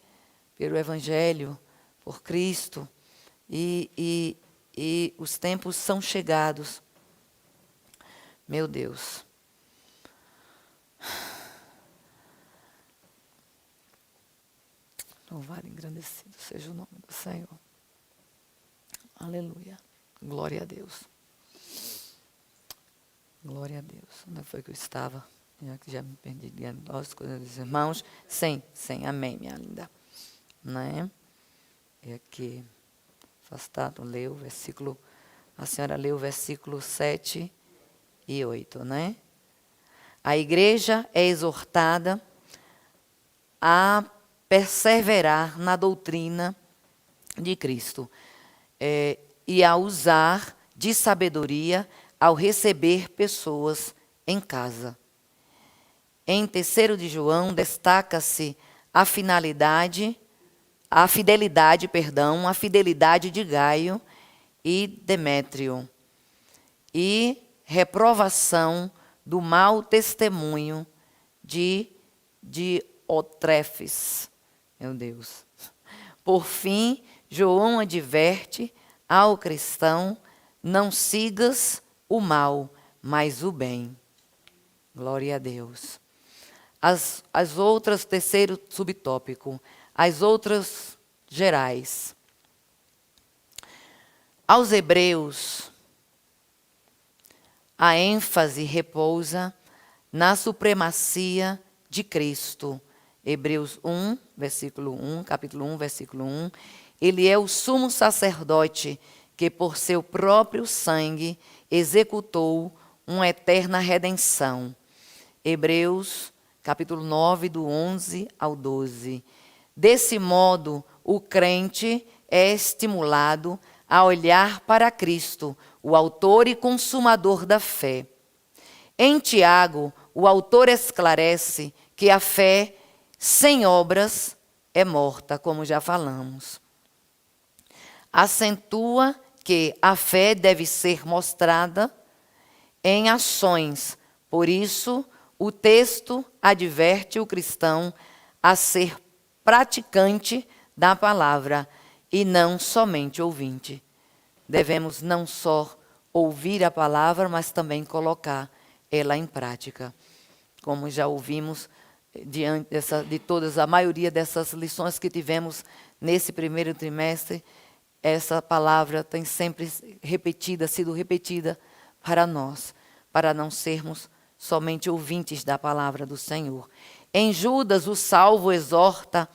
Pelo Evangelho, por Cristo. E os tempos são chegados. Meu Deus. Louvado e engrandecido seja o nome do Senhor. Aleluia. Glória a Deus. Glória a Deus. Onde foi que eu estava? Já me perdi diante das coisas dos irmãos. Sim, amém, minha linda. Não é? É aqui. Afastado, leu o versículo. A senhora leu o versículo 7 e 8, né? A igreja é exortada a perseverar na doutrina de Cristo e a usar de sabedoria ao receber pessoas em casa. Em 3 de João, destaca-se a fidelidade de Gaio e Demétrio, e reprovação do mau testemunho de Diótrefes. Meu Deus. Por fim, João adverte ao cristão: não sigas o mal, mas o bem. Glória a Deus. As outras, terceiro subtópico, as outras gerais. Aos hebreus, a ênfase repousa na supremacia de Cristo. Hebreus 1, versículo 1, capítulo 1, versículo 1. Ele é o sumo sacerdote que por seu próprio sangue executou uma eterna redenção. Hebreus, capítulo 9, do 11 ao 12. Desse modo, o crente é estimulado a olhar para Cristo, o autor e consumador da fé. Em Tiago, o autor esclarece que a fé sem obras é morta, como já falamos. Acentua que a fé deve ser mostrada em ações. Por isso, o texto adverte o cristão a ser praticante da palavra e não somente ouvinte. Devemos não só ouvir a palavra, mas também colocar ela em prática. Como já ouvimos diante de todas, a maioria dessas lições que tivemos nesse primeiro trimestre, essa palavra tem sempre sido repetida para nós, para não sermos somente ouvintes da palavra do Senhor. Em Judas, o salvo exorta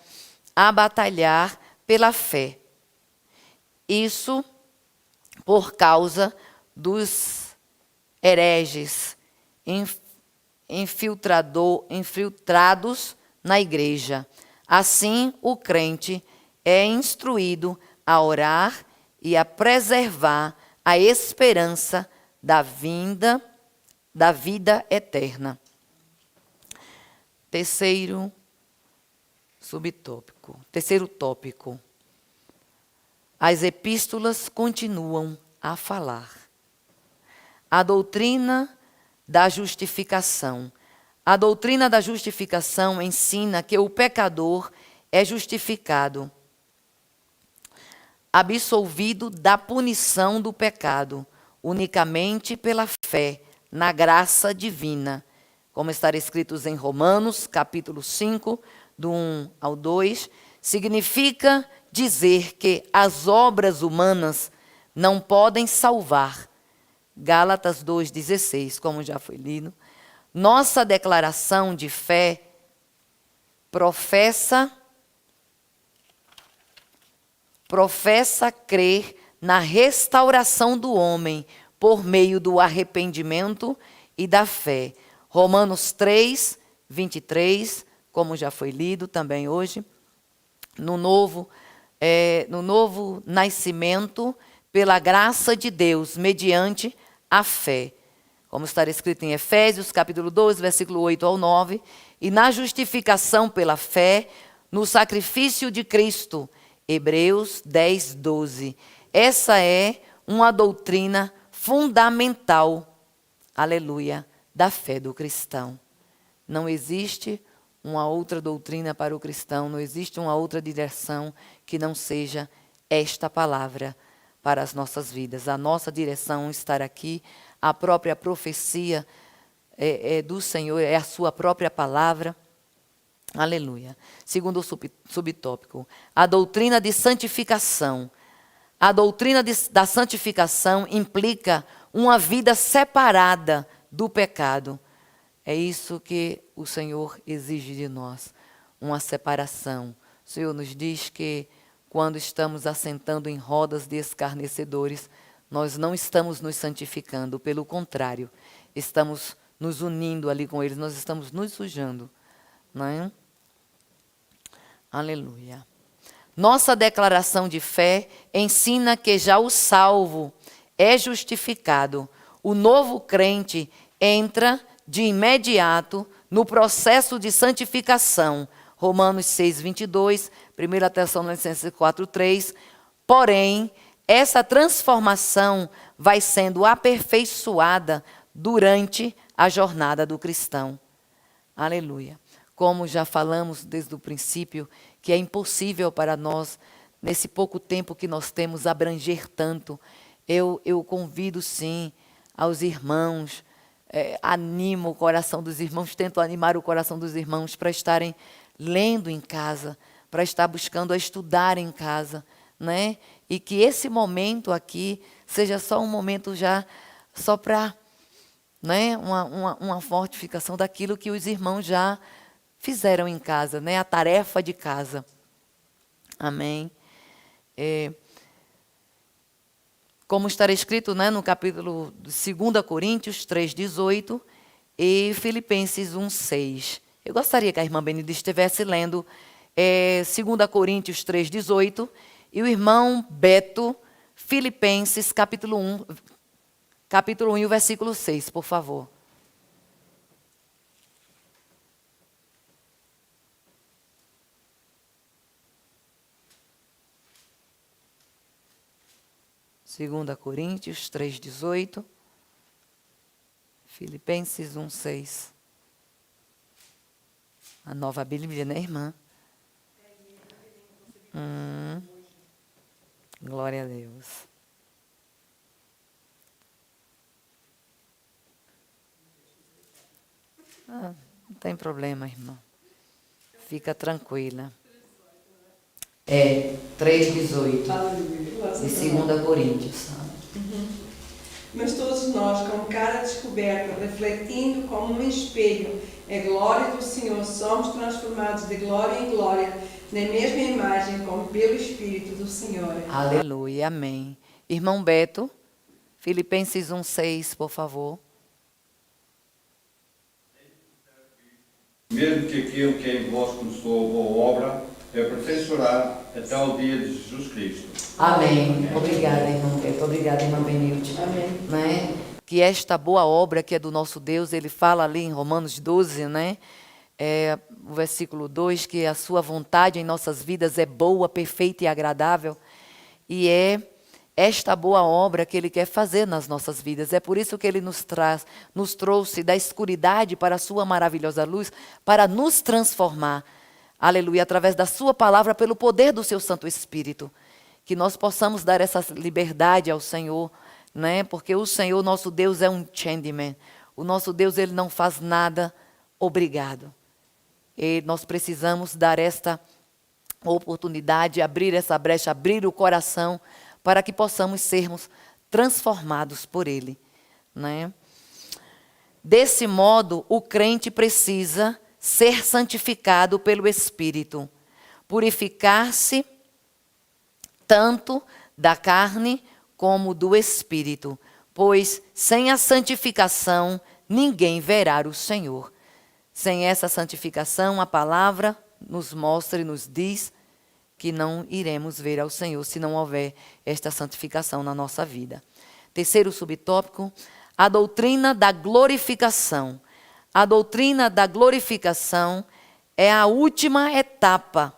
a batalhar pela fé. Isso por causa dos hereges infiltrados na igreja. Assim, o crente é instruído a orar e a preservar a esperança da vida eterna. Terceiro tópico. As epístolas continuam a falar. A doutrina da justificação. A doutrina da justificação ensina que o pecador é justificado, absolvido da punição do pecado, unicamente pela fé na graça divina, como está escrito em Romanos, capítulo 5, do 1 ao 2, significa dizer que as obras humanas não podem salvar. Gálatas 2,16, como já foi lido. Nossa declaração de fé professa crer na restauração do homem por meio do arrependimento e da fé. Romanos 3, 23, como já foi lido também hoje. No novo nascimento, pela graça de Deus, mediante a fé. Como está escrito em Efésios, capítulo 12, versículo 8 ao 9. E na justificação pela fé, no sacrifício de Cristo. Hebreus 10, 12. Essa é uma doutrina fundamental, aleluia, da fé do cristão. Não existe uma outra doutrina para o cristão, não existe uma outra direção que não seja esta palavra para as nossas vidas. A nossa direção estar aqui, a própria profecia é do Senhor, é a sua própria palavra. Aleluia. Segundo subtópico, a doutrina de santificação. A doutrina da santificação implica uma vida separada do pecado. É isso que o Senhor exige de nós, uma separação. O Senhor nos diz que quando estamos assentando em rodas de escarnecedores, nós não estamos nos santificando, pelo contrário, estamos nos unindo ali com eles, nós estamos nos sujando. Não é? Aleluia. Nossa declaração de fé ensina que já o salvo é justificado. O novo crente entra de imediato no processo de santificação. Romanos 6, 22, 1 Tessalonicenses 4, 3. Porém, essa transformação vai sendo aperfeiçoada durante a jornada do cristão. Aleluia. Como já falamos desde o princípio, que é impossível para nós, nesse pouco tempo que nós temos, abranger tanto. Eu convido, sim, aos irmãos, animo o coração dos irmãos, tento animar o coração dos irmãos para estarem lendo em casa, para estar buscando a estudar em casa, né? E que esse momento aqui seja só um momento já, só para, né, uma fortificação daquilo que os irmãos já fizeram em casa, né? A tarefa de casa. Amém. Como está escrito, né, no capítulo 2 Coríntios 3,18 e Filipenses 1,6. Eu gostaria que a irmã Benida estivesse lendo 2 Coríntios 3,18 e o irmão Beto, Filipenses, capítulo 1 e o versículo 6, por favor. 2 Coríntios 3:18. Filipenses 1:6. A Nova Bíblia, né, irmã? Glória a Deus. Não tem problema, irmã. Fica tranquila. 3:18. De 2 Coríntios. Mas todos nós, com cara descoberta, refletindo como um espelho a glória do Senhor, somos transformados de glória em glória, na mesma imagem, como pelo Espírito do Senhor. Aleluia, amém. Irmão Beto, Filipenses 1:6, por favor. Mesmo que aquele que em vós começou a boa obra, aperfeiçoará até o dia de Jesus Cristo. Amém. Obrigada, irmão Beto. Obrigada, irmã Benilde. Amém. Né? Que esta boa obra que é do nosso Deus, ele fala ali em Romanos 12, né? O versículo 2, que a sua vontade em nossas vidas é boa, perfeita e agradável. E é esta boa obra que ele quer fazer nas nossas vidas. É por isso que ele nos trouxe da escuridade para a sua maravilhosa luz, para nos transformar. Aleluia, através da sua palavra, pelo poder do seu Santo Espírito. Que nós possamos dar essa liberdade ao Senhor, né? Porque o Senhor, nosso Deus, é um gentleman. O nosso Deus, ele não faz nada obrigado. E nós precisamos dar esta oportunidade, abrir essa brecha, abrir o coração, para que possamos sermos transformados por ele, né? Desse modo, o crente precisa ser santificado pelo Espírito, purificar-se tanto da carne como do Espírito, pois sem a santificação ninguém verá o Senhor. Sem essa santificação, a palavra nos mostra e nos diz que não iremos ver ao Senhor se não houver esta santificação na nossa vida. Terceiro subtópico, a doutrina da glorificação. A doutrina da glorificação é a última etapa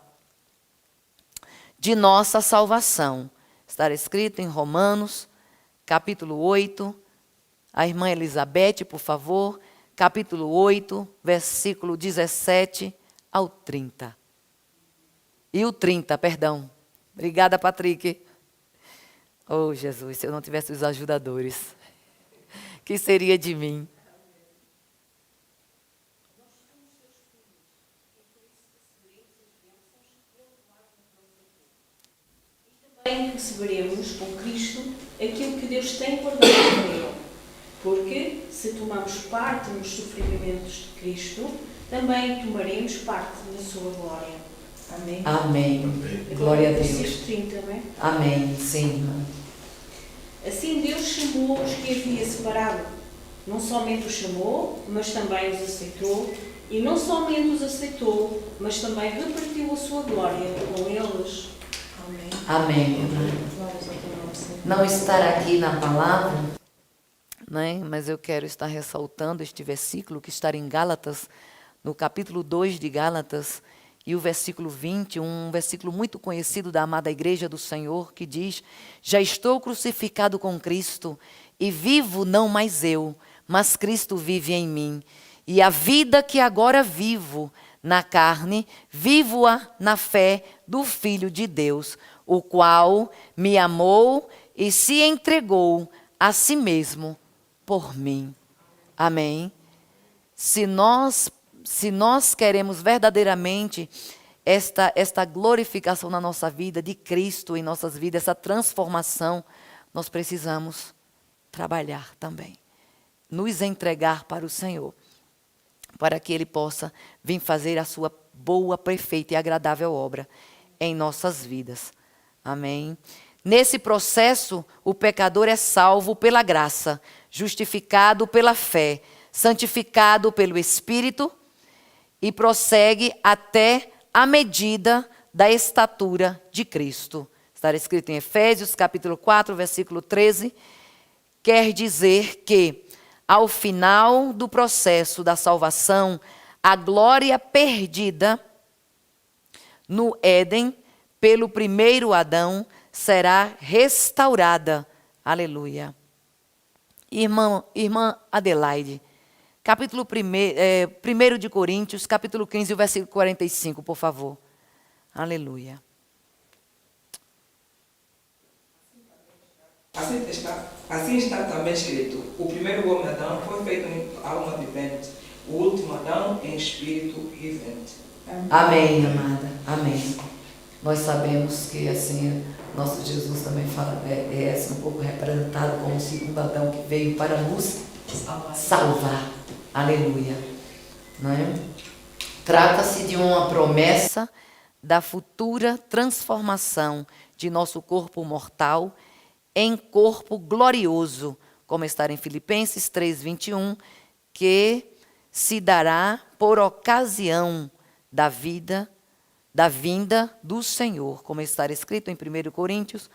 de nossa salvação. Está escrito em Romanos, capítulo 8. A irmã Elizabeth, por favor, capítulo 8, versículo 17 ao 30. E o 30, perdão. Obrigada, Patrick. Oh, Jesus, se eu não tivesse os ajudadores, que seria de mim? Também receberemos com Cristo aquilo que Deus tem guardado para Ele. Porque, se tomamos parte nos sofrimentos de Cristo, também tomaremos parte na sua glória. Amém? Amém. Glória a Deus. Versículo 30, não é? Amém. Sim, irmã. Assim Deus chamou os que havia separado. Não somente os chamou, mas também os aceitou. E não somente os aceitou, mas também repartiu a sua glória com eles. Amém. Amém. Não estar aqui na palavra, né? Mas eu quero estar ressaltando este versículo que está em Gálatas, no capítulo 2 de Gálatas, e o versículo 20, um versículo muito conhecido da amada Igreja do Senhor, que diz: já estou crucificado com Cristo, e vivo não mais eu, mas Cristo vive em mim. E a vida que agora vivo na carne, vivo-a na fé do Filho de Deus, o qual me amou e se entregou a si mesmo por mim. Amém? Se nós queremos verdadeiramente esta glorificação na nossa vida, de Cristo em nossas vidas, essa transformação, nós precisamos trabalhar também. Nos entregar para o Senhor, para que Ele possa vir fazer a sua boa, perfeita e agradável obra em nossas vidas. Amém? Nesse processo, o pecador é salvo pela graça, justificado pela fé, santificado pelo Espírito e prossegue até a medida da estatura de Cristo. Está escrito em Efésios, capítulo 4, versículo 13. Quer dizer que, ao final do processo da salvação, a glória perdida no Éden pelo primeiro Adão será restaurada Aleluia. Irmã Adelaide, capítulo 1 de Coríntios, capítulo 15, o versículo 45, por favor. Aleluia. Assim está também escrito: o primeiro homem Adão foi feito em alma vivente, o último Adão em espírito vivente. Amém, amada. Amém. Nós sabemos que assim, nosso Jesus também fala, é assim, um pouco representado como o segundo Adão que veio para nos salvar. Aleluia. Não é? Trata-se de uma promessa da futura transformação de nosso corpo mortal em corpo glorioso, como está em Filipenses 3:21, que se dará por ocasião da vinda do Senhor, como está escrito em 1 Coríntios,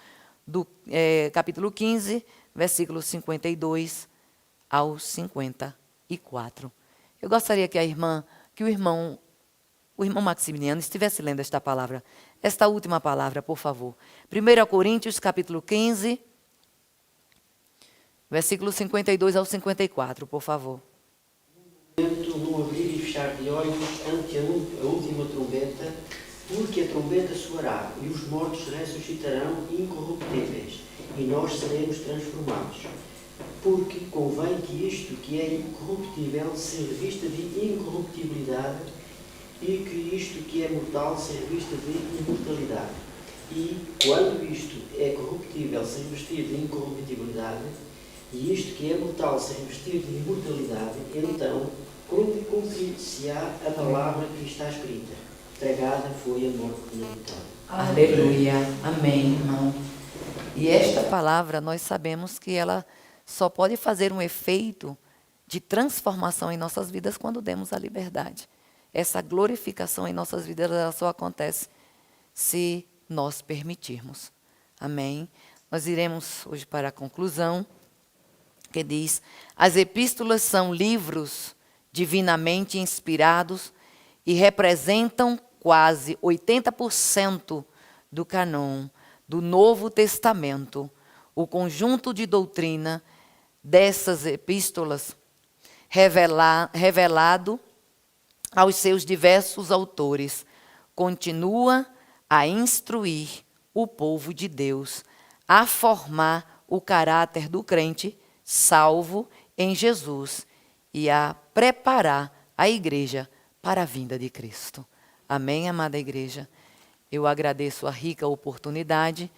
capítulo 15, versículos 52 ao 54. Eu gostaria que o irmão Maximiliano estivesse lendo esta palavra, esta última palavra, por favor. 1 Coríntios, capítulo 15, versículos 52 ao 54, por favor. No abrir e fechar de olhos ante a última trombeta, porque a trombeta soará e os mortos ressuscitarão incorruptíveis, e nós seremos transformados. Porque convém que isto que é incorruptível se revista de incorruptibilidade, e que isto que é mortal se revista de imortalidade. E quando isto é corruptível se revestir de incorruptibilidade, e isto que é mortal se revestir de imortalidade, então cumprir-se-á a palavra que está escrita: tragada foi a morte premeditada. Aleluia. Amém, irmão. E esta palavra, nós sabemos que ela só pode fazer um efeito de transformação em nossas vidas quando demos a liberdade. Essa glorificação em nossas vidas, ela só acontece se nós permitirmos. Amém? Nós iremos hoje para a conclusão, que diz: as epístolas são livros divinamente inspirados e representam quase 80% do cânon do Novo Testamento. O conjunto de doutrina dessas epístolas, revelado aos seus diversos autores, continua a instruir o povo de Deus a formar o caráter do crente salvo em Jesus e a preparar a igreja para a vinda de Cristo. Amém, amada igreja? Eu agradeço a rica oportunidade